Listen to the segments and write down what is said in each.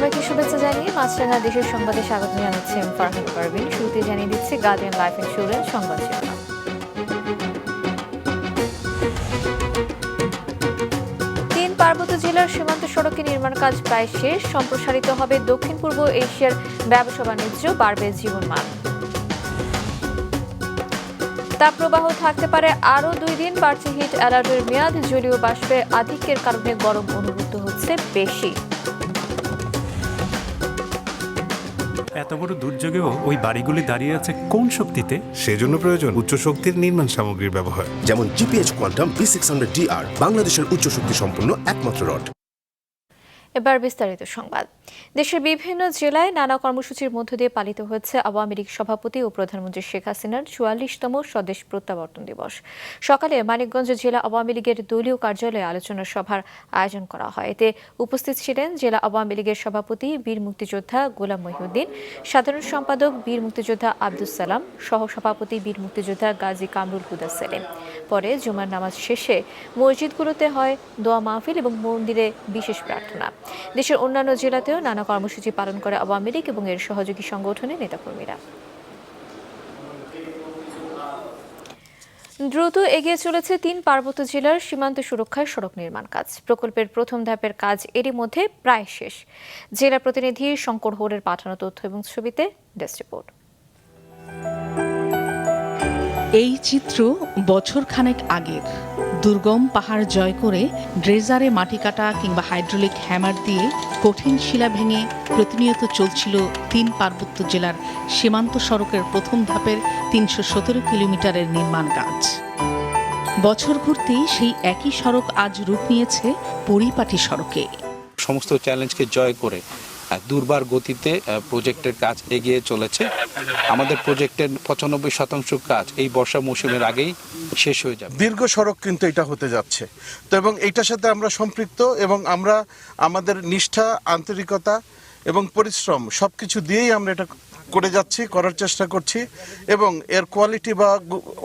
সবাইকে শুভেচ্ছা জানিয়ে মাছরাঙা দেশের সংবাদে স্বাগত জানাচ্ছি ফারহান পারভিন। শুরুতে জানিয়ে দিচ্ছি গার্ডিয়ান লাইফ ইন্স্যুরেন্স সংবাদ শিরোনাম। তিন পার্বত্য জেলার সীমান্ত সড়কে নির্মাণ কাজ প্রায় শেষ। সম্প্রসারিত হবে দক্ষিণ পূর্ব এশিয়ার ব্যবসা বাণিজ্য, বাড়বে জীবনমান। তাপপ্রবাহ থাকতে পারে আরও 2 দিন, বাড়ছে হিট অ্যালার্টের মেয়াদ। জলীয় বাষ্পের আধিক্যের কারণে গরম অনুভূত হচ্ছে বেশি। এত বড় দুর্যোগেও ওই বাড়িগুলি দাঁড়িয়ে আছে কোন শক্তিতে? সেজন্য প্রয়োজন উচ্চ শক্তির নির্মাণ সামগ্রীর ব্যবহার, যেমন জিপিএইচ কোয়ান্টাম B600DR, বাংলাদেশের উচ্চ শক্তি সম্পন্ন একমাত্র রড। এবার বিস্তারিত সংবাদ। দেশের বিভিন্ন জেলায় নানা কর্মসূচির মধ্য দিয়ে পালিত হয়েছে আওয়ামী লীগ সভাপতি ও প্রধানমন্ত্রী শেখ হাসিনার 44তম স্বদেশ প্রত্যাবর্তন দিবস। সকালে মানিকগঞ্জ জেলা আওয়ামী লীগের দলীয় কার্যালয়ে আলোচনা সভার আয়োজন করা হয়। এতে উপস্থিত ছিলেন জেলা আওয়ামী লীগের সভাপতি বীর মুক্তিযোদ্ধা গোলাম মহিউদ্দিন, সাধারণ সম্পাদক বীর মুক্তিযোদ্ধা আব্দুস সালাম, সহসভাপতি বীর মুক্তিযোদ্ধা গাজী কামরুল হুদা সেলিম। পরে জুমার নামাজ শেষে মসজিদগুলোতে হয় দোয়া মাহফিল এবং মন্দিরে বিশেষ প্রার্থনা। দেশের অন্যান্য জেলাতেও নানা কর্মসূচি পালন করে আওয়ামী লীগ এবং এর সহযোগী সংগঠনের নেতাকর্মীরা। দ্রুত এগিয়ে চলেছে 3 পার্বত্য জেলার সীমান্ত সুরক্ষায় সড়ক নির্মাণ কাজ। প্রকল্পের প্রথম ধাপের কাজ এরই মধ্যে প্রায় শেষ। জেলা প্রতিনিধি শঙ্কর হোরের পাঠানো তথ্য এবং ছবিতে ডেস্ক রিপোর্ট। এই চিত্র বছরখানেক আগের। দুর্গম পাহাড় জয় করে ড্রেজারে মাটি কাটা কিংবা হাইড্রোলিক হ্যামার দিয়ে কঠিন শিলা ভেঙে প্রতিনিয়ত চলছিল 3 পার্বত্য জেলার সীমান্ত সড়কের প্রথম ধাপের 317 কিলোমিটারের নির্মাণ কাজ। বছর ঘুরতেই সেই একই সড়ক আজ রূপ নিয়েছে পরিপাটি সড়কে। সমস্ত চ্যালেঞ্জকে জয় করে দুর্বার গতিতে প্রজেক্টের কাজ এগিয়ে চলেছে। আমাদের প্রজেক্টের 95% কাজ এই বর্ষা মৌসুমের আগেই শেষ হয়ে যাবে। দীর্ঘ সড়ক কিন্তু এটা হতে যাচ্ছে তো, এবং এইটার সাথে আমরা সম্পৃক্ত এবং আমরা আমাদের নিষ্ঠা, আন্তরিকতা এবং পরিশ্রম সবকিছু দিয়েই আমরা এটা করে যাচ্ছি, করার চেষ্টা করছি। এবং এর কোয়ালিটি বা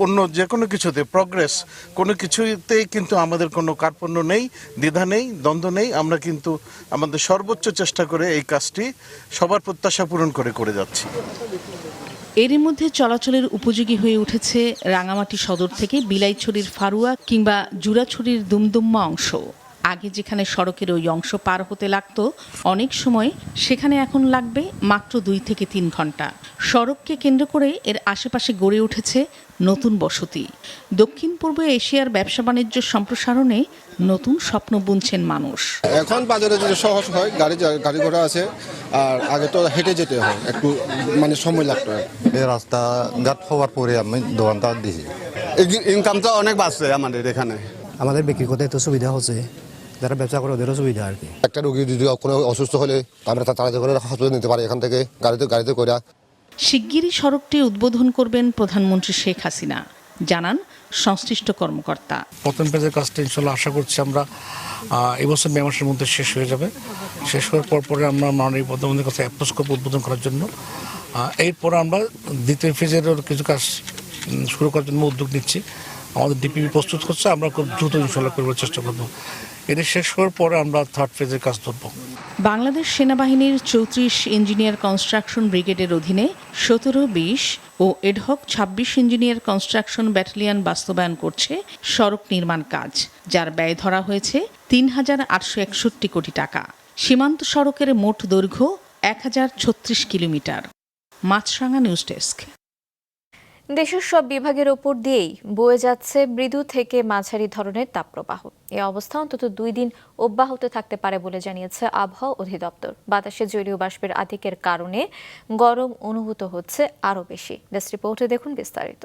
অন্য যে কোনো কিছুতে প্রগ্রেস, কোনো কিছুতেই কিন্তু আমাদের কোনো কার্পণ্য নেই, দ্বিধা নেই, দ্বন্দ্ব নেই। আমরা কিন্তু আমাদের সর্বোচ্চ চেষ্টা করে এই কাজটি সবার প্রত্যাশা পূরণ করে যাচ্ছি। এরই মধ্যে চলাচলের উপযোগী হয়ে উঠেছে রাঙামাটি সদর থেকে বিলাইছড়ির ফারুয়া কিংবা জুরাছড়ির দুমদুম্মা অংশ। আগে যেখানে সড়কের ওই অংশ পার হতে লাগতো অনেক সময়, সেখানে এখন লাগবে মাত্র 2 থেকে 3 ঘন্টা। সড়ককে কেন্দ্র করে এর আশেপাশে গড়ে উঠেছে নতুন বসতি। দক্ষিণ পূর্ব এশিয়ার ব্যবসা বাণিজ্য সম্প্রসারণে নতুন স্বপ্ন বুনছেন মানুষ। এখন বাজারে যদি সহজ হয়, গাড়ি ঘোড়া আছে, আর আগে তো হেঁটে যেতে হয়, একটু সময় লাগতো। এই রাস্তা ঘাট হওয়ার পরে আমি দোকানটা দিয়েছি, ইনকামটা অনেক বাড়ছে আমাদের এখানে। আমাদের বিক্রি করতে এত সুবিধা হচ্ছে, যারা ব্যবসা করে ওদেরও সুবিধা আর কি। একটা রোগী যদি কোনো অসুস্থ হলে আমরা তাড়াতাড়ি করে হাসপাতালে নিতে পারি, এখান থেকে গাড়িতে করে। শিগগিরই সড়কটি উদ্বোধন করবেন প্রধানমন্ত্রী শেখ হাসিনা, জানান সংশ্লিষ্ট কর্মকর্তা। প্রথম পেজের কাজটা ইনশাল্লাহ আশা করছি আমরা এবছর মে মাসের মধ্যে শেষ হয়ে যাবে। শেষ হওয়ার পরে আমরা মাননীয় প্রধানমন্ত্রীর কাছে অ্যাপ্রোচ করব উদ্বোধন করার জন্য। এরপর আমরা দ্বিতীয় ফেজের কিছু কাজ শুরু করার জন্য উদ্যোগ নিচ্ছি। আমাদের ডিপিপি প্রস্তুত করছে, আমরা খুব দ্রুত ইনশাল্লাহ করবার চেষ্টা করব। এটা শেষ হওয়ার পরে আমরা থার্ড ফেজের কাজ ধরব। বাংলাদেশ সেনাবাহিনীর 34 ইঞ্জিনিয়ার কনস্ট্রাকশন ব্রিগেডের অধীনে 17, 20 ও এডহক 26 ইঞ্জিনিয়ার কনস্ট্রাকশন ব্যাটালিয়ন বাস্তবায়ন করছে সড়ক নির্মাণ কাজ, যার ব্যয় ধরা হয়েছে 3,861 কোটি টাকা। সীমান্ত সড়কের মোট দৈর্ঘ্য 1036 কিলোমিটার। মাছরাঙা নিউজ ডেস্ক। দেশের সব বিভাগের ওপর দিয়েই বয়ে যাচ্ছে মৃদু থেকে মাঝারি ধরনের তাপপ্রবাহ। এই অবস্থা অন্তত 2 দিন অব্যাহত থাকতে পারে বলে জানিয়েছে আবহাওয়া অধিদপ্তর। বাতাসে জলীয় বাষ্পের আধিক্যের কারণে গরম অনুভূত হচ্ছে আরও বেশি। ডেস্ক রিপোর্টে দেখুন বিস্তারিত।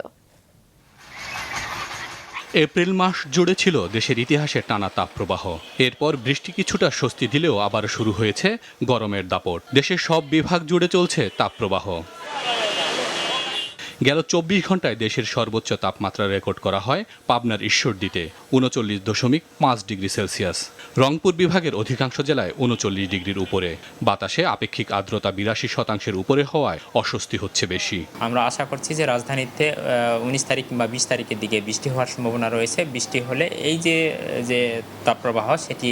এপ্রিল মাস জুড়ে ছিল দেশের ইতিহাসে টানা তাপপ্রবাহ। এরপর বৃষ্টি কিছুটা স্বস্তি দিলেও আবার শুরু হয়েছে গরমের দাপট। দেশের সব বিভাগ জুড়ে চলছে তাপপ্রবাহ। গেল 24 ঘন্টায় দেশের সর্বোচ্চ তাপমাত্রা রেকর্ড করা হয় পাবনার ঈশ্বরদীতে ৩৯.৫ ডিগ্রি সেলসিয়াস। রংপুর বিভাগের অধিকাংশ জেলায় ৩৯ ডিগ্রির উপরে। বাতাসে আপেক্ষিক আর্দ্রতা ৮২% উপরে হওয়ায় অস্বস্তি হচ্ছে বেশি। আমরা আশা করছি যে রাজধানীতে 19 তারিখ কিংবা 20 তারিখের দিকে বৃষ্টি হওয়ার সম্ভাবনা রয়েছে। বৃষ্টি হলে এই যে তাপপ্রবাহ সেটি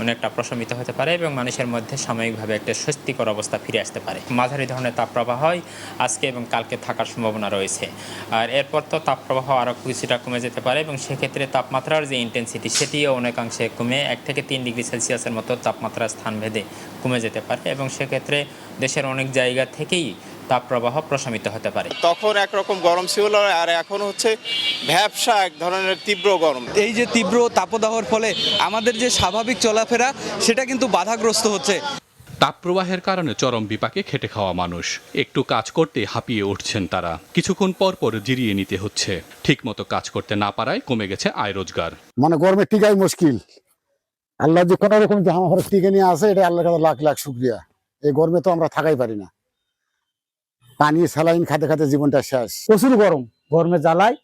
অনেকটা প্রশমিত হতে পারে এবং মানুষের মধ্যে সাময়িকভাবে একটা স্বস্তিকর অবস্থা ফিরে আসতে পারে। মাঝারি ধরনের তাপপ্রবাহ আজকে এবং কালকে থাকার সম্ভাবনা রয়েছে। আর এরপর তো তাপপ্রবাহ আরও কিছুটা কমে যেতে পারে এবং সেক্ষেত্রে তাপমাত্রার যে ইন্টেন্সিটি সেটিও অনেকাংশে কমে 1 থেকে 3 ডিগ্রি সেলসিয়াসের মতো তাপমাত্রা স্থানভেদে কমে যেতে পারে এবং সেক্ষেত্রে দেশের অনেক জায়গা থেকেই তাপপ্রবাহ প্রশমিত হতে পারে। তখন একরকম গরম ছিল আর এখন হচ্ছে ভ্যাপসা এক ধরনের তীব্র গরম। এই যে তীব্র তাপদাহর ফলে আমাদের যে স্বাভাবিক চলাফেরা সেটা কিন্তু বাধাগ্রস্ত হচ্ছে। তাপপ্রবাহের কারণে চরম বিপাকে খেটে খাওয়া মানুষ একটু কাজ করতে হাঁপিয়ে উঠছেন তারা। কিছুক্ষণ পর পর জিরিয়ে নিতে হচ্ছে। ঠিকমতো কাজ করতে না পারায় কমে গেছে আয় রোজগার। মানে গরমে টিকাই মুশকিল। আল্লাহ যে কোনো রকম আমার টিকে নিয়ে আসে এটা আল্লাহর কাছে লাখ লাখ শুকরিয়া। এই গরমে তো আমরা থাকাই পারি না। পানি স্যালাইন খাতে খাতে জীবনটা শেষ। প্রচুর গরম, গরমে জ্বালায়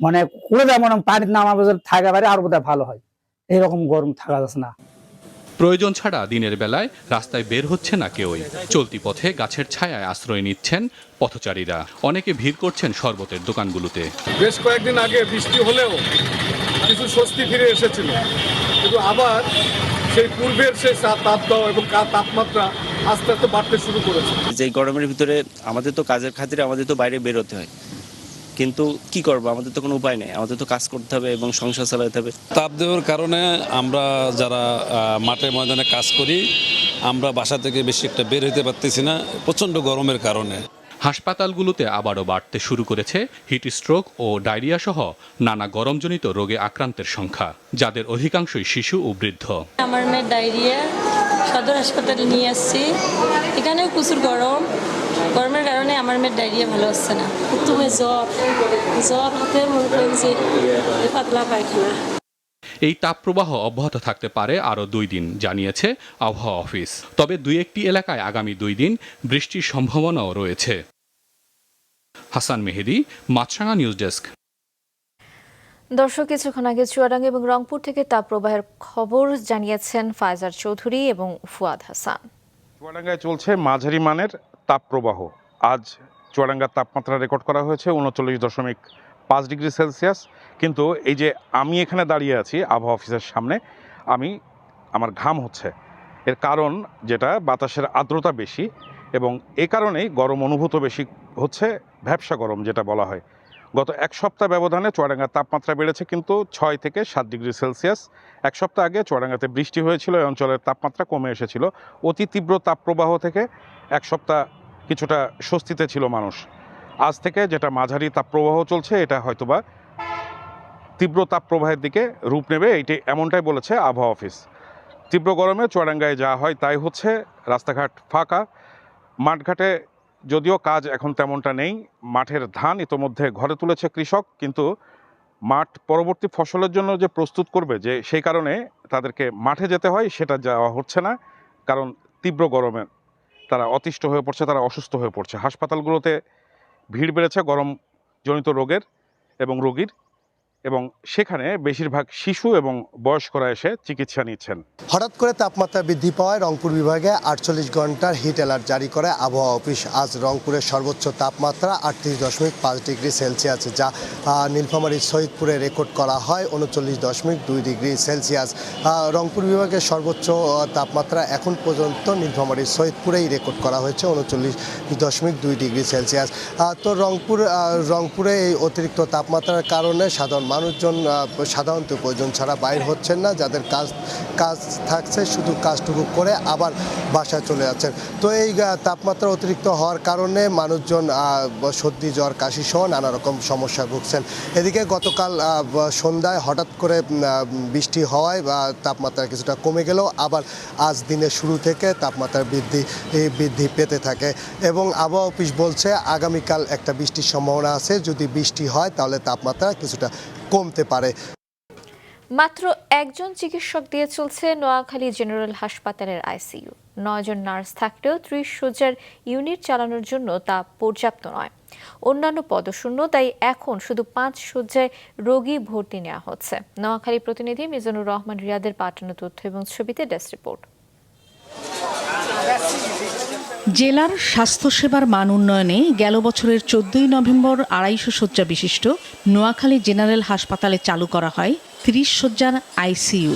মানে করে দেয় মনে পানির নামা থাকা পারে আর বোধহয় ভালো হয়। এইরকম গরম থাকা যাচ্ছে না। প্রয়োজন ছাড়া দিনের বেলায় রাস্তায় বের হচ্ছে না কেউই। চলতি পথে গাছের ছায়ায় আশ্রয় নিচ্ছেন পথচারীরা। অনেকে ভিড় করছেন শরবতের দোকানগুলোতে। বেশ কয়েকদিন আগে বৃষ্টি হলেও কিছু স্বস্তি ফিরে এসেছিল, কিন্তু আবার সেই পূর্বের সেই তাপদাহ এবং তাপমাত্রা আস্তে আস্তে বাড়তে শুরু করেছে। যে গরমের ভিতরে আমাদের তো কাজের খাতিরে আমাদের তো বাইরে বেরোতে হয়, কিন্তু কি করবো, আমাদের তো কোনো উপায় নেই, আমাদের তো কাজ করতে হবে এবং সংসার চালাতে হবে। তাপদাহের কারণে আমরা যারা মাঠে ময়দানে কাজ করি আমরা বাসা থেকে বেশি একটা বের হতে পারতেছি না প্রচণ্ড গরমের কারণে। হাসপাতালগুলোতে আবারও বাড়তে শুরু করেছে হিট স্ট্রোক ও ডায়রিয়া সহ নানা গরমজনিত রোগে আক্রান্তের সংখ্যা, যাদের অধিকাংশই শিশু ও বৃদ্ধ। আমার মেয়ের ডায়রিয়া, সদর হাসপাতালে নিয়ে আসছি। এখানেও প্রচুর গরমের কারণে আমার মেয়ের ডায়রিয়া ভালো হচ্ছে না। তুমি জ্বর হাতে মনে করেন যে পাতলা পায়খানা। এই তাপপ্রবাহ অব্যাহত থাকতে পারে আরও 2 দিন জানিয়েছে আবহাওয়া অফিস। তবে 2-1টি এলাকায় আগামী 2 দিন বৃষ্টির সম্ভাবনাও রয়েছে। হাসান মেহেদি, মাছরাঙা নিউজ ডেস্ক। দর্শক, কিছুক্ষণ আগে চুয়াডাঙ্গা এবং রংপুর থেকে তাপপ্রবাহের খবর জানিয়েছেন ফায়জার চৌধুরী এবং ফুয়াদ হাসান। চুয়াডাঙ্গায় চলছে মাঝারি মানের তাপপ্রবাহ। আজ চুয়াডাঙ্গার তাপমাত্রা রেকর্ড করা হয়েছে ৩৯.৫ ডিগ্রি সেলসিয়াস। কিন্তু এই যে আমি এখানে দাঁড়িয়ে আছি আবহাওয়া অফিসের সামনে, আমার ঘাম হচ্ছে। এর কারণ যেটা বাতাসের আর্দ্রতা বেশি এবং এ কারণেই গরম অনুভূত বেশি হচ্ছে, ভ্যাপসা গরম যেটা বলা হয়। গত 1 সপ্তাহ ব্যবধানে চুয়াডাঙ্গার তাপমাত্রা বেড়েছে কিন্তু 6 থেকে 7 ডিগ্রি সেলসিয়াস। 1 সপ্তাহ আগে চুয়াডাঙ্গাতে বৃষ্টি হয়েছিল, এই অঞ্চলের তাপমাত্রা কমে এসেছিল। অতি তীব্র তাপপ্রবাহ থেকে 1 সপ্তাহ কিছুটা স্বস্তিতে ছিল মানুষ। আজ থেকে যেটা মাঝারি তাপপ্রবাহ চলছে, এটা হয়তোবা তীব্র তাপপ্রবাহের দিকে রূপ নেবে, এমনটাই বলেছে আবহাওয়া অফিস। তীব্র গরমে চুয়াডাঙ্গায় যা হয় তাই হচ্ছে। রাস্তাঘাট ফাঁকা, মাঠঘাটে যদিও কাজ এখন তেমনটা নেই। মাঠের ধান ইতোমধ্যে ঘরে তুলেছে কৃষক, কিন্তু মাঠ পরবর্তী ফসলের জন্য যে প্রস্তুত করবে, যে সেই কারণে তাদেরকে মাঠে যেতে হয়, সেটা যাওয়া হচ্ছে না। কারণ তীব্র গরমে তারা অতিষ্ঠ হয়ে পড়ছে, তারা অসুস্থ হয়ে পড়ছে। হাসপাতালগুলোতে ভিড় বেড়েছে গরমজনিত রোগের এবং রোগীর, এবং সেখানে বেশিরভাগ শিশু এবং বয়স্করা এসে চিকিৎসা নিচ্ছেন। হঠাৎ করে তাপমাত্রা বৃদ্ধি পাওয়ায় রংপুর বিভাগে 48 ঘন্টার হিট অ্যালার্ট জারি করে আবহাওয়া অফিস। আজ রংপুরের সর্বোচ্চ তাপমাত্রা 38.5 ডিগ্রি সেলসিয়াস, যা নীলফামারীর সৈয়দপুরে রেকর্ড করা হয় 39.2 ডিগ্রি সেলসিয়াস। রংপুর বিভাগের সর্বোচ্চ তাপমাত্রা এখন পর্যন্ত নীলফামারীর সৈয়দপুরেই রেকর্ড করা হয়েছে 39.2 ডিগ্রি সেলসিয়াস। তো রংপুরে এই অতিরিক্ত তাপমাত্রার কারণে সাধারণ মানুষজন সাধারণত প্রয়োজন ছাড়া বাইর হচ্ছেন না। যাদের কাজ থাকছে শুধু কাজটুকু করে আবার বাসায় চলে যাচ্ছেন। তো এই তাপমাত্রা অতিরিক্ত হওয়ার কারণে মানুষজন সর্দি, জ্বর, কাশি সহ নানা রকম সমস্যায় ভুগছেন। এদিকে গতকাল সন্ধ্যায় হঠাৎ করে বৃষ্টি হওয়ায় তাপমাত্রা কিছুটা কমে গেলেও আবার আজ দিনের শুরু থেকে তাপমাত্রা বৃদ্ধি পেতে থাকে এবং আবহাওয়া অফিস বলছে আগামীকাল একটা বৃষ্টির সম্ভাবনা আছে। যদি বৃষ্টি হয় তাহলে তাপমাত্রা কিছুটা কমতে পারে। মাত্র 1 জন চিকিৎসক দিয়ে চলছে নোয়াখালী জেনারেল হাসপাতালের আইসিইউ। 9 জন নার্স থাকলেও 30 শয্যার ইউনিট চালানোর জন্য তা পর্যাপ্ত নয়। অন্যান্য পদশূন্য, তাই এখন শুধু 5 শয্যায় রোগী ভর্তি নেওয়া হচ্ছে। নোয়াখালী প্রতিনিধি মিজানুর রহমান রিয়াদের পাঠানো তথ্য এবং ছবিতে ডেস্ক রিপোর্ট। জেলার স্বাস্থ্যসেবার মান উন্নয়নে গেল বছরের 14 নভেম্বর 250 শয্যা বিশিষ্ট নোয়াখালী জেনারেল হাসপাতালে চালু করা হয় 30 শয্যার আইসিইউ।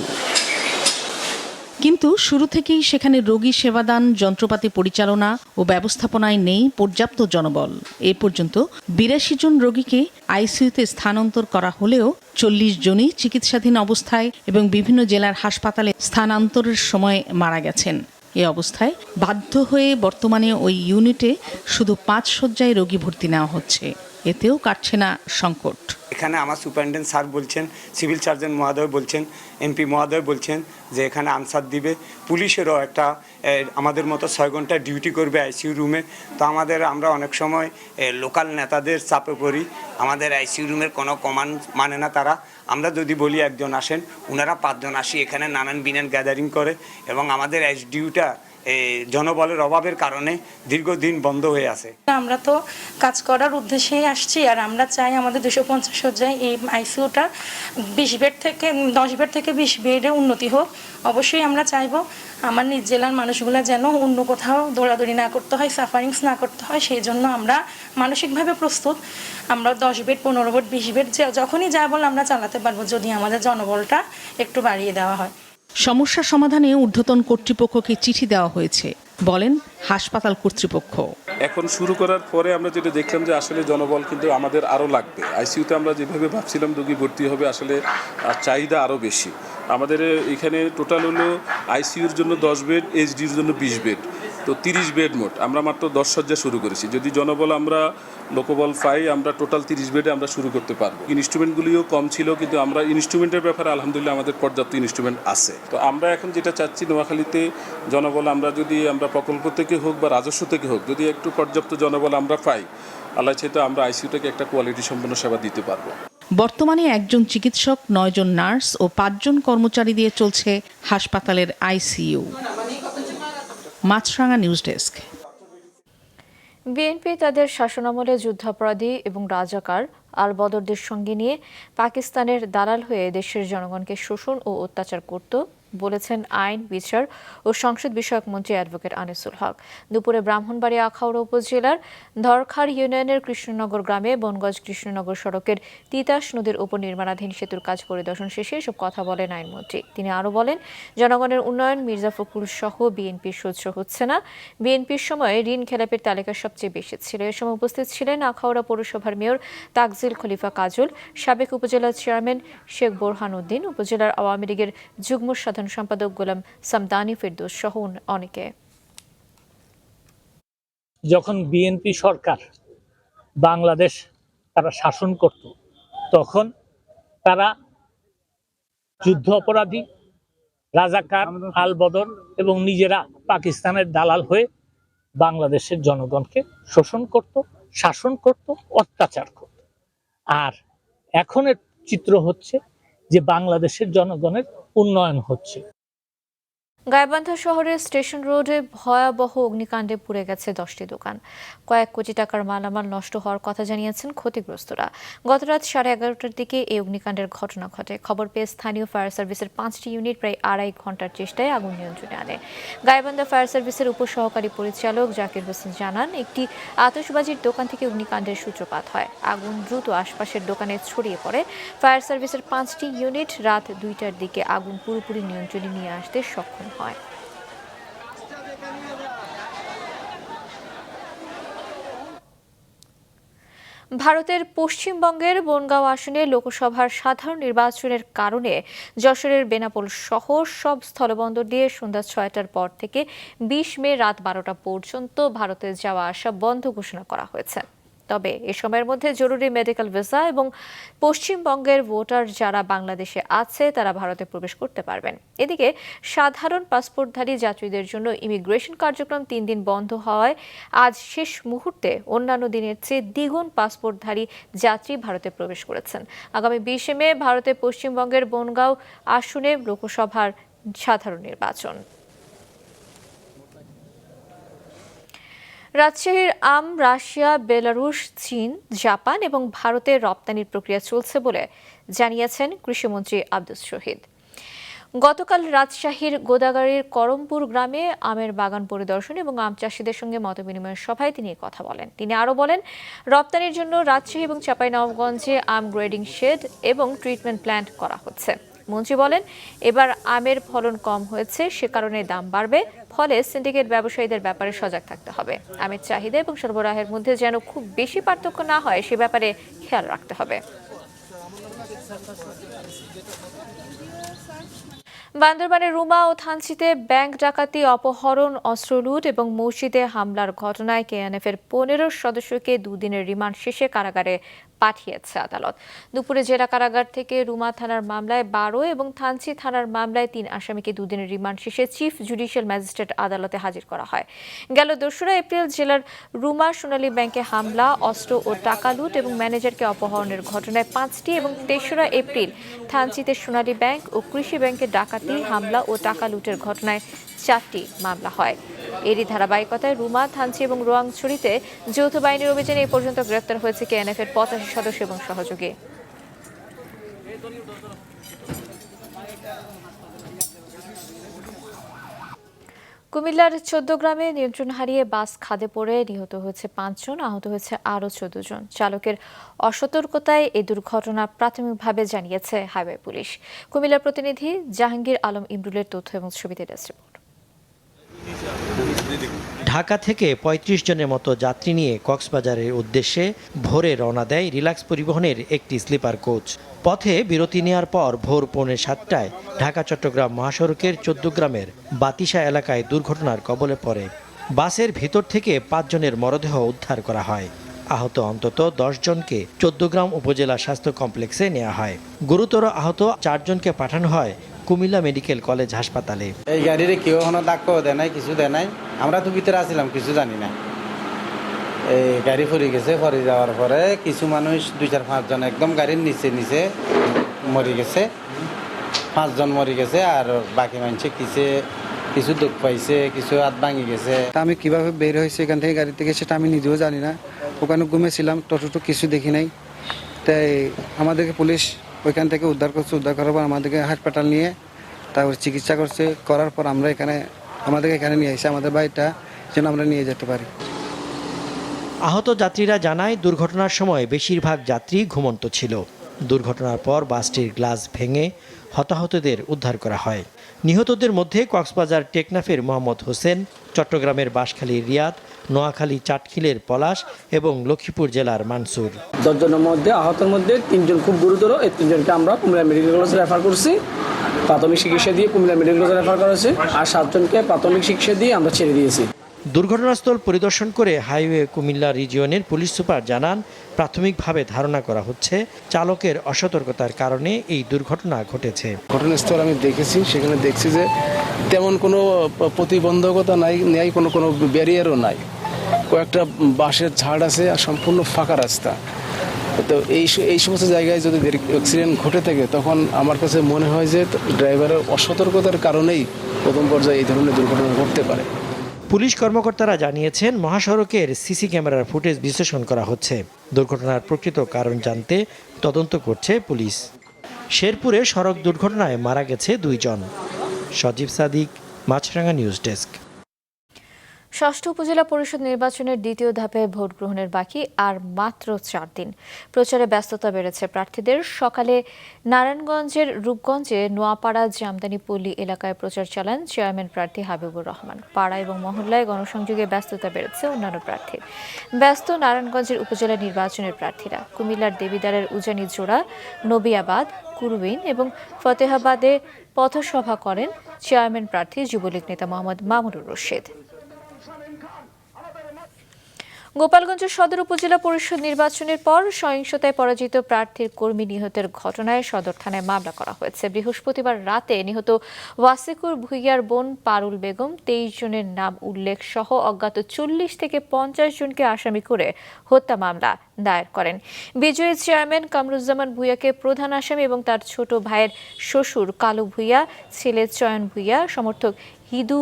কিন্তু শুরু থেকেই সেখানে রোগী সেবাদান, যন্ত্রপাতি পরিচালনা ও ব্যবস্থাপনায় নেই পর্যাপ্ত জনবল। এ পর্যন্ত 82 জন রোগীকে আইসিইউতে স্থানান্তর করা হলেও 40 জনই চিকিৎসাধীন অবস্থায় এবং বিভিন্ন জেলার হাসপাতালে স্থানান্তরের সময় মারা গেছেন। এ অবস্থায় বাধ্য হয়ে বর্তমানে ওই ইউনিটে শুধু 5 শয্যায় রোগী ভর্তি নেওয়া হচ্ছে। এতেও কাটছে না সংকট। এখানে আমার সুপারিনটেন্ডেন্ট স্যার বলছেন, সিভিল সার্জন মহোদয় বলছেন, এমপি মহোদয় বলছেন যে এখানে আনসার দিবে। পুলিশেরও একটা আমাদের মতো 6 ঘন্টা ডিউটি করবে আইসিইউ রুমে। তো আমরা অনেক সময় লোকাল নেতাদের চাপে পড়ি, আমাদের আইসিইউ রুমের কোনো কমান্ড মানে না তারা। আমরা যদি বলি একজন আসেন, ওনারা 5 জন আসি এখানে নানান বিনান গ্যাদারিং করে এবং আমাদের এসডিইউটা জনবলের অভাবের কারণে দীর্ঘদিন বন্ধ হয়ে আছে। আমরা তো কাজ করার উদ্দেশ্যেই আসছি, আর আমরা চাই আমাদের 250 শয্যায় এই আইসিইউটা 20 বেড থেকে 10 বেড থেকে 20 বেডে উন্নতি হোক। অবশ্যই আমরা চাইবো আমার নিজ জেলার মানুষগুলো যেন অন্য কোথাও দৌড়াদৌড়ি না করতে হয়, সাফারিংস না করতে হয়। সেই জন্য আমরা মানসিকভাবে প্রস্তুত। আমরা 10 বেড, 15 বেড, 20 বেড যখনই যা বল আমরা চালাতে পারবো, যদি আমাদের জনবলটা একটু বাড়িয়ে দেওয়া হয়। সমস্যা সমাধানে ঊর্ধ্বতন কর্তৃপক্ষকে চিঠি দেওয়া হয়েছে বলেন হাসপাতাল কর্তৃপক্ষ। এখন শুরু করার পরে আমরা যেটা দেখলাম যে আসলে জনবল কিন্তু আমাদের আরও লাগবে। আইসিইউতে আমরা যেভাবে ভাবছিলাম রোগী ভর্তি হবে, আসলে চাহিদা আরও বেশি। আমাদের এখানে টোটাল হলো আইসিইউর জন্য 10 বেড, এইচডির জন্য 20 বেড, তো 30 বেড মোট। আমরা মাত্র 10 শয্যা শুরু করেছি। যদি জনবল আমরা লোকবল পাই, আমরা টোটাল 30 বেডে আমরা শুরু করতে পারবো। ইনস্ট্রুমেন্টগুলিও কম ছিল, কিন্তু আমরা ইনস্ট্রুমেন্টের ব্যাপারে আলহামদুলিল্লাহ আমাদের পর্যাপ্ত ইনস্ট্রুমেন্ট আছে। তো আমরা এখন যেটা চাচ্ছি, নোয়াখালীতে জনবল আমরা প্রকল্প থেকে হোক বা রাজস্ব থেকে হোক, যদি একটু পর্যাপ্ত জনবল আমরা পাই, আল্লাহ চাইতে আমরা আইসিইউটাকে একটা কোয়ালিটি সম্পন্ন সেবা দিতে পারবো। বর্তমানে 1 জন চিকিৎসক, 9 জন নার্স ও 5 জন কর্মচারী দিয়ে চলছে হাসপাতালের আইসিইউ। মাছরাঙা নিউজ ডেস্ক। বিএনপি তাদের শাসনামলে যুদ্ধাপরাধী এবং রাজাকার আল বদরদের সঙ্গে নিয়ে পাকিস্তানের দালাল হয়ে দেশের জনগণকে শোষণ ও অত্যাচার করত বলেছেন আইন, বিচার ও সংসদ বিষয়ক মন্ত্রী অ্যাডভোকেট আনিসুল হক। দুপুরে ব্রাহ্মণবাড়িয়া আখাউড়া উপজেলার ধরখার ইউনিয়নের কৃষ্ণনগর গ্রামে বনগঞ্জ কৃষ্ণনগর সড়কের তিতাস নদীর উপর নির্মাণাধীন সেতুর কাজ পরিদর্শন শেষে এসব কথা বলেন আইনমন্ত্রী। তিনি আরও বলেন, জনগণের উন্নয়ন মির্জা ফখরুল সহ বিএনপির সহ্য হচ্ছে না। বিএনপির সময় ঋণ খেলাপের তালিকা সবচেয়ে বেশি ছিল। এ সময় উপস্থিত ছিলেন আখাউড়া পৌরসভার মেয়র তাকজিল খলিফা কাজল, সাবেক উপজেলা চেয়ারম্যান শেখ বোরহান উদ্দিন, উপজেলার আওয়ামী লীগের যুগ্ম সাধারণ সম্পাদক গোলাম সামদানি ফেরদৌস সহ অনেকে। যখন বিএনপি সরকার বাংলাদেশ তারা শাসন করত, তখন তারা যুদ্ধ অপরাধী, রাজাকার, আল বদর এবং নিজেরা পাকিস্তানের দালাল হয়ে বাংলাদেশের জনগণকে শোষণ করত, শাসন করত, অত্যাচার করত। আর এখনের চিত্র হচ্ছে যে বাংলাদেশের জনগণের উন্নয়ন হচ্ছে। গাইবান্ধা শহরের স্টেশন রোডে ভয়াবহ অগ্নিকাণ্ডে পুড়ে গেছে 10টি দোকান। কয়েক কোটি টাকার মালামাল নষ্ট হওয়ার কথা জানিয়েছেন ক্ষতিগ্রস্তরা। গতরাত 11:30টার দিকে এই অগ্নিকাণ্ডের ঘটনা ঘটে। খবর পেয়ে স্থানীয় ফায়ার সার্ভিসের 5টি ইউনিট প্রায় 2.5 ঘন্টার চেষ্টায় আগুন নিয়ন্ত্রণে আনে। গাইবান্ধা ফায়ার সার্ভিসের উপসহকারী পরিচালক জাকির হোসেন জানান, একটি আতশবাজির দোকান থেকে অগ্নিকাণ্ডের সূত্রপাত হয়। আগুন দ্রুত আশপাশের দোকানে ছড়িয়ে পড়ে। ফায়ার সার্ভিসের 5টি ইউনিট রাত 2টার দিকে আগুন পুরোপুরি নিয়ন্ত্রণে নিয়ে আসতে সক্ষম হয়। ভারতের পশ্চিমবঙ্গের বনগাঁও আসনে লোকসভার সাধারণ নির্বাচনের কারণে যশোরের বেনাপোল সহ সব স্থলবন্দর দিয়ে সন্ধ্যা 6টার পর থেকে 20 মে রাত 12টা পর্যন্ত ভারতে যাওয়া আসা বন্ধ ঘোষণা করা হয়েছে। তবে এ সময়ের মধ্যে জরুরি মেডিকেল ভিসা এবং পশ্চিমবঙ্গের ভোটার যারা বাংলাদেশে আছে তারা ভারতে প্রবেশ করতে পারবেন। এদিকে সাধারণ পাসপোর্টধারী যাত্রীদের জন্য ইমিগ্রেশন কার্যক্রম 3 দিন বন্ধ হওয়ায় আজ শেষ মুহূর্তে অন্যান্য দিনের চেয়ে দ্বিগুণ পাসপোর্টধারী যাত্রী ভারতে প্রবেশ করেছেন। আগামী 20 মে ভারতে পশ্চিমবঙ্গের বনগাঁও আসনে লোকসভার সাধারণ নির্বাচন। রাজশাহীর আম রাশিয়া, বেলারুশ, চীন, জাপান এবং ভারতে রপ্তানির প্রক্রিয়া চলছে বলে জানিয়েছেন কৃষিমন্ত্রী আব্দুস শহীদ। গতকাল রাজশাহীর গোদাগাড়ীর করমপুর গ্রামে আমের বাগান পরিদর্শন এবং আম চাষিদের সঙ্গে মতবিনিময় সভায় তিনি কথা বলেন। তিনি আরও বলেন, রপ্তানির জন্য রাজশাহী এবং চাঁপাইনবাবগঞ্জে আম গ্রেডিং শেড এবং ট্রিটমেন্ট প্ল্যান্ট করা হচ্ছে। মন্ত্রী বলেন, এবার আমের ফলন কম হয়েছে, সে কারণে দাম বাড়বে। ফলে সিন্ডিকেট ব্যবসায়ীদের ব্যাপারে সজাগ থাকতে হবে। আমের চাহিদা এবং সরবরাহের মধ্যে যেন খুব বেশি পার্থক্য না হয় সে ব্যাপারে খেয়াল রাখতে হবে। বান্দরবানের রুমা ও থানচিতে ব্যাংক ডাকাতি, অপহরণ, অস্ত্র লুট এবং মসজিদে হামলার ঘটনায় কেএনএফের 15 সদস্যকে 2 দিনের রিমান্ড শেষে কারাগারে পাঠিয়েছে আদালত। দুপুরে জেলা কারাগার থেকে রুমা থানার মামলায় 12 এবং থানচি থানার মামলায় 3 আসামিকে 2 দিনের রিমান্ড শেষে চিফ জুডিশিয়াল ম্যাজিস্ট্রেট আদালতে হাজির করা হয়। গেল 2রা এপ্রিল জেলার রুমা সোনালী ব্যাংকে হামলা, অস্ত্র ও টাকা লুট এবং ম্যানেজারকে অপহরণের ঘটনায় 5টি এবং 23রা এপ্রিল থানচিতে সোনালী ব্যাংক ও কৃষি ব্যাংকে ডাকাতি, হামলা ও টাকা লুটের ঘটনায় 4টি মামলা হয়। এরই ধারাবাহিকতায় রুমা, থানচি এবং রোয়াংছড়িতে যৌথ বাহিনীর অভিযানে এ পর্যন্ত গ্রেপ্তার হয়েছে কেএনএফের 85 সদস্য এবং সহযোগী। কুমিল্লার 14 গ্রামে নিয়ন্ত্রণ হারিয়ে বাস খাদে পড়ে নিহত হয়েছে 5 জন, আহত হয়েছে আরও 14 জন। চালকের অসতর্কতায় এই দুর্ঘটনা প্রাথমিকভাবে জানিয়েছে হাইওয়ে পুলিশ। কুমিল্লার প্রতিনিধি জাহাঙ্গীর আলম ইমরুলের তথ্য এবং ছবিতে ডেস্ক রিপোর্ট। ঢাকা থেকে 35 জনের মতো যাত্রী নিয়ে কক্সবাজারের উদ্দেশ্যে ভোরে রওনা দেয় রিল্যাক্স পরিবহনের একটি স্লিপার কোচ। পথে বিরতি নেওয়ার পর ভোর 6:45 ঢাকা চট্টগ্রাম মহাসড়কের 14 গ্রামের বাতিসা এলাকায় দুর্ঘটনার কবলে পড়ে। বাসের ভিতর থেকে 5 জনের মরদেহ উদ্ধার করা হয়। আহত অন্তত 10 জনকে 14 গ্রাম উপজেলা স্বাস্থ্য কমপ্লেক্সে নেওয়া হয়। গুরুতর আহত 4 জনকে পাঠানো হয় কুমিল্লা মেডিকেল কলেজ হাসপাতালে। এই গাড়ির কেউ কোনো ধাক্কাও দেয় নাই, কিছু দেয় নাই। আমরা তো ভিতরে আসছিলাম, কিছু জানি না। এই গাড়ি ফরি গেছে, ফরি যাওয়ার পরে কিছু মানুষ 2-4-5 জন একদম গাড়ির নিচে মরে গেছে। 5 জন মরে গেছে আর বাকি মানুষে কিছু দুঃখ পাইছে, কিছু হাত ভাঙি গেছে। আমি কিভাবে বের হয়েছে এখান থেকে গাড়ি থেকে সেটা আমি নিজেও জানি না। ওখানে ঘুমেছিলাম, টোটো কিছু দেখি নাই। তাই আমাদেরকে পুলিশ ওইখান থেকে উদ্ধার করছে। উদ্ধার করার পর আমাদেরকে হাসপাতাল নিয়ে তারপর চিকিৎসা করছে। করার পর আমরা আমাদেরকে এখানে নিয়ে এসে আমাদের বাড়িটা যেন আমরা নিয়ে যেতে পারি। আহত যাত্রীরা জানায়, দুর্ঘটনার সময় বেশিরভাগ যাত্রী ঘুমন্ত ছিল। দুর্ঘটনার পর বাসটির গ্লাস ভেঙে হতাহতদের উদ্ধার করা হয়। নিহতদের মধ্যে কক্সবাজার টেকনাফের মোহাম্মদ হোসেন, চট্টগ্রামের বাঁশখালীর রিয়াদ, নোয়াখালী চাটখিলের পলাশ এবং লক্ষ্মীপুর জেলার মানসুর। 10 জনের মধ্যে আহতের মধ্যে 3 জন খুব গুরুতর। এই 3 জনকে আমরা কুমিল্লা মেডিকেল কলেজে রেফার করছি। প্রাথমিক চিকিৎসা দিয়ে কুমিল্লা মেডিকেল কলেজে রেফার করা হয়েছে। আর 7 জনকে প্রাথমিক চিকিৎসা দিয়ে আমরা ছেড়ে দিয়েছি। দুর্ঘটনাস্থল পরিদর্শন করে হাইওয়ে কুমিল্লা রিজিয়নের পুলিশ সুপার জানান, প্রাথমিকভাবে ধারণা করা হচ্ছে চালকের অসতর্কতার কারণে এই দুর্ঘটনা ঘটেছে। ঘটনাস্থল আমি দেখেছি, সেখানে দেখছি যে তেমন কোনো প্রতিবন্ধকতা নাই, কোনো ব্যারিয়ারও নাই। কয়েকটা বাঁশের ঝাড় আছে আর সম্পূর্ণ ফাঁকা রাস্তা। তো এই সমস্ত জায়গায় যদি অ্যাক্সিডেন্ট ঘটে থাকে তখন আমার কাছে মনে হয় যে ড্রাইভারের অসতর্কতার কারণেই প্রথম পর্যায়ে এই ধরনের দুর্ঘটনা ঘটতে পারে। পুলিশ কর্মকর্তারা জানিয়েছেন, মহাসড়কের সিসি ক্যামেরার ফুটেজ বিশ্লেষণ করা হচ্ছে। দুর্ঘটনার প্রকৃত কারণ জানতে তদন্ত করছে পুলিশ। শেরপুরে সড়ক দুর্ঘটনায় মারা গেছে 2 জন। সজীব সাদিক, মাছরাঙ্গা নিউজ ডেস্ক। ষষ্ঠ উপজেলা পরিষদ নির্বাচনের দ্বিতীয় ধাপে ভোট গ্রহণের বাকি আর মাত্র 4 দিন। প্রচারে ব্যস্ততা বেড়েছে প্রার্থীদের। সকালে নারায়ণগঞ্জের রূপগঞ্জে নোয়াপাড়া জামদানিপল্লী এলাকায় প্রচার চালান চেয়ারম্যান প্রার্থী হাবিবুর রহমান। পাড়া এবং মহল্লায় গণসংযোগে ব্যস্ততা বেড়েছে অন্যান্য প্রার্থীর। ব্যস্ত নারায়ণগঞ্জের উপজেলা নির্বাচনের প্রার্থীরা। কুমিল্লার দেবিদ্বারের উজানি জোড়া, নবিয়াবাদ, কুরুইন এবং ফতেহাবাদে পথসভা করেন চেয়ারম্যান প্রার্থী যুবলীগ নেতা মোহাম্মদ মামুনুর রশিদ। গোপালগঞ্জ সদর উপজেলা পরিষদ নির্বাচনের পর সহিংসতায় পরাজিত প্রার্থীর কর্মী নিহতের ঘটনায় সদর থানায় মামলা করা হয়েছে। বৃহস্পতিবার রাতে নিহত ওয়াসিকুর ভুইয়ার বোন পারুল বেগম 23 জনের নাম উল্লেখ সহ অজ্ঞাত 40 থেকে 50 জনকে আসামি করে হত্যা মামলা দায়ের করেন। বিজয়ী চেয়ারম্যান কামরুজ্জামান ভুইয়াকে প্রধান আসামি এবং তার ছোট ভাইয়ের শ্বশুর কালু ভুইয়া, ছেলে চয়ন ভুইয়া, সমর্থক হিদু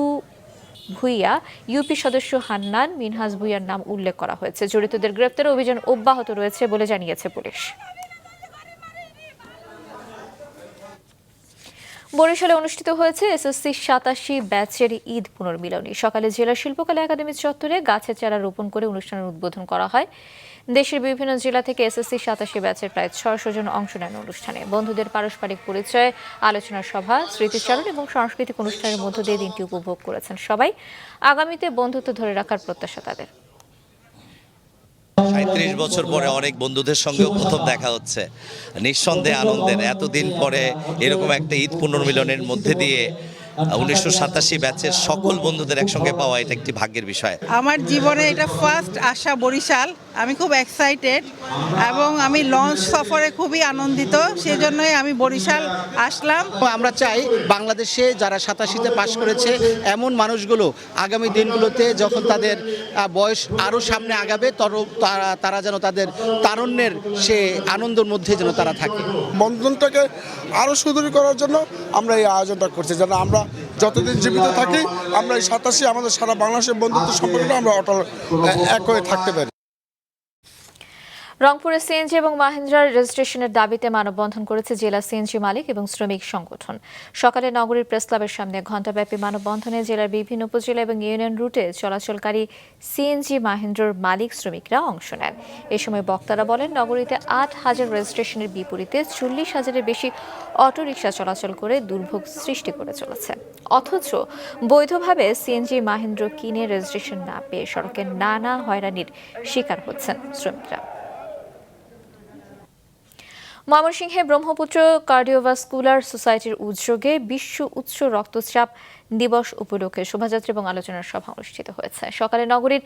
ভুইয়া, ইউপি সদস্য হান্নান, মিনহাজ ভুইয়ার নাম উল্লেখ করা হয়েছে। জড়িতদের গ্রেপ্তারে অভিযান অব্যাহত রয়েছে বলে জানিয়েছে পুলিশ। বরিশালে অনুষ্ঠিত হয়েছে এসএসসি 87 ব্যাচের ঈদ পুনর্মিলনী। সকালে জেলা শিল্পকলা একাডেমি চত্বরে গাছের চারা রোপণ করে অনুষ্ঠানের উদ্বোধন করা হয়। দেশের বিভিন্ন জেলা থেকে এসএসসি 87 ব্যাচের প্রায় 600 জন অংশ নেন অনুষ্ঠানে। বন্ধুদের পারস্পরিক পরিচয়, আলোচনা সভা, স্মৃতিচারণ এবং সাংস্কৃতিক অনুষ্ঠানের মধ্য দিয়ে দিনটি উপভোগ করেছেন সবাই। আগামীতে বন্ধুত্ব ধরে রাখার প্রত্যাশা তাদের। ৩৭ বছর পরে অনেক বন্ধুদের সঙ্গেও প্রথম দেখা হচ্ছে, নিঃসন্দেহে আনন্দের। এতদিন পরে এরকম একটা ঈদ পুনর্মিলনের মধ্যে দিয়ে 1987 ব্যাচের সকল বন্ধুদের একসঙ্গে পাওয়া এটা একটি ভাগ্যের বিষয়। আমার জীবনে এটা ফার্স্ট আসা বরিশাল, আমি খুব এক্সাইটেড এবং আমি লঞ্চ সফরে খুবই আনন্দিত, সেজন্যই আমি বরিশাল আসলাম। আমরা চাই বাংলাদেশে যারা 87-তে পাশ করেছে এমন মানুষগুলো আগামী দিনগুলোতে যখন তাদের বয়স আরও সামনে আগাবে তারা যেন তাদের তারুণ্যের সে আনন্দের মধ্যে যেন তারা থাকে। বন্ধনটাকে আরও সুদৃঢ় করার জন্য আমরা এই আয়োজনটা করছি, যেন আমরা যতদিন জীবিত থাকি আমরা এই 87 আমাদের সারা বাংলাদেশের বন্ধুত্ব সম্পর্কে আমরা অটল এক হয়ে থাকতে পারি। রংপুরে সিএনজি এবং মাহিন্দ্রার রেজিস্ট্রেশনের দাবিতে মানববন্ধন করেছে জেলা সিএনজি মালিক এবং শ্রমিক সংগঠন। সকালে নগরীর প্রেস ক্লাবের সামনে ঘণ্টাব্যাপী মানববন্ধনে জেলার বিভিন্ন উপজেলা এবং ইউনিয়ন রুটে চলাচলকারী সিএনজি মাহিন্দ্রার মালিক শ্রমিকরা অংশ নেন। এ সময় বক্তারা বলেন, নগরীতে 8,000 রেজিস্ট্রেশনের বিপরীতে 40,000-এর বেশি অটোরিকশা চলাচল করে দুর্ভোগ সৃষ্টি করে চলেছে। অথচ বৈধভাবে সিএনজি মাহিন্দ্র কিনে রেজিস্ট্রেশন না পেয়ে সড়কে নানা হয়রানির শিকার হচ্ছেন শ্রমিকরা। ময়মনসিংহে ব্রহ্মপুত্র কার্ডিওভাস্কুলার সোসাইটির উদ্যোগে বিশ্ব উচ্চ রক্তচাপ দিবস উপলক্ষে শোভাযাত্রা এবং আলোচনা সভা অনুষ্ঠিত হয়েছে। সকালে নগরীর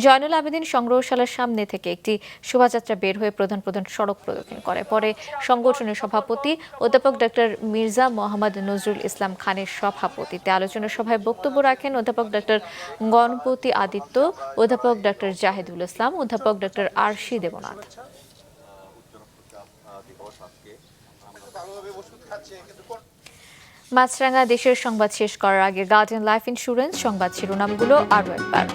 জয়নুল আবেদিন সংগ্রহশালার সামনে থেকে একটি শোভাযাত্রা বের হয়ে প্রধান সড়ক প্রদক্ষিণ করে। পরে সংগঠনের সভাপতি অধ্যাপক ডক্টর মির্জা মোহাম্মদ নজরুল ইসলাম খানের সভাপতিত্বে আলোচনা সভায় বক্তব্য রাখেন অধ্যাপক ডক্টর গণপতি আদিত্য, অধ্যাপক ডক্টর জাহিদুল ইসলাম, অধ্যাপক ডক্টর আরশি দেবনাথ। মাছরাঙা দেশের সংবাদ শেষ করার আগে গার্ডিয়ান লাইফ ইন্স্যুরেন্স সংবাদ শিরোনামগুলো আরও একবার।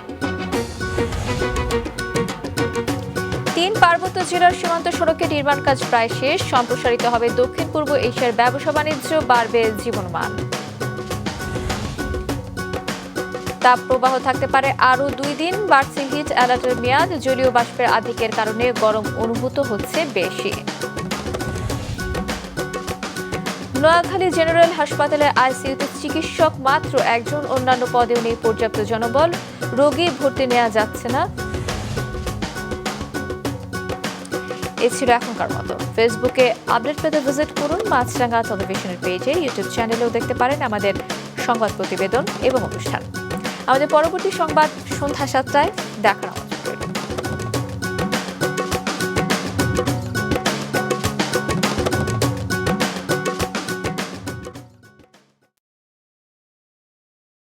3 পার্বত্য জেলার সীমান্ত সড়কে নির্মাণ কাজ প্রায় শেষ, সম্প্রসারিত হবে দক্ষিণ পূর্ব এশিয়ার ব্যবসা বাণিজ্য, বাড়বে জীবনমান। তাপ প্রবাহ থাকতে পারে আরও 2 দিন, বাড়ছে হিট অ্যালার্টের মেয়াদ, জলীয় বাষ্পের আধিক্যের কারণে গরম অনুভূত হচ্ছে বেশি। নোয়াখালী জেনারেল হাসপাতালে আইসিইউতে চিকিৎসক মাত্র 1 জন, অন্যান্য পদেও নেই পর্যাপ্ত জনবল, রোগী ভর্তি নেওয়া যাচ্ছে না। এ ছিল এখনকার মতো। ফেসবুকে আপডেট পেতে ভিজিট করুন মাছরাঙা টেলিভিশনের পেজে, ইউটিউব চ্যানেলেও দেখতে পারেন আমাদের সংবাদ প্রতিবেদন এবং অনুষ্ঠান। আমাদের পরবর্তী সংবাদ সন্ধ্যা 7টায় দেখার